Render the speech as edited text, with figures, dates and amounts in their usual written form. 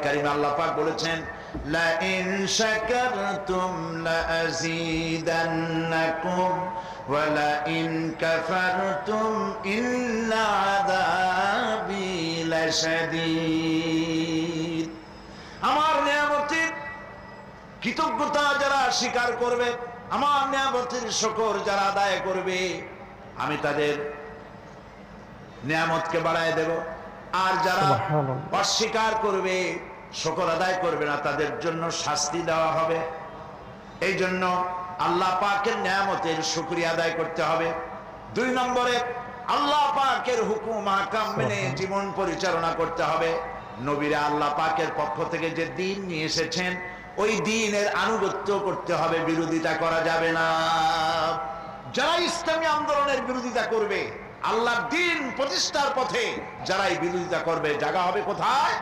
কারীমে আল্লাহ পাক বলেছেন, লা ইন শাকারতুম লা আযীদান্নাকুম ওয়া লা ইন কাফারতুম ইন্না আযাবি লাশাদীদ। আমার নিয়ামতের কৃতজ্ঞতা যারা স্বীকার করবে, আমার নিয়ামতের শুকর যারা আদায় করবে, আমি তাদের নিয়ামতকে বাড়ায় দেব। আর যারা অস্বীকার করবে, শুকর আদায় করবে না, তাদের জন্য শাস্তি দেওয়া হবে। এই জন্য আল্লাহ পাকের নিয়ামতের শুকরিয়া আদায় করতে হবে। 2 নম্বরে আল্লাহ পাকের হুকুম আহকাম মেনে জীবন পরিচালনা করতে হবে। নবীরা আল্লাহ পাকের পক্ষ থেকে যে দ্বীন নিয়ে এসেছেন, ওই দ্বীনের আনুগত্য করতে হবে, বিরোধিতা করা যাবে না। যারা ইসলামী আন্দোলনের বিরোধিতা করবে, আল্লাহর দ্বীন প্রতিষ্ঠার পথে যারাই বিরোধিতা করবে, জায়গা হবে কোথায়?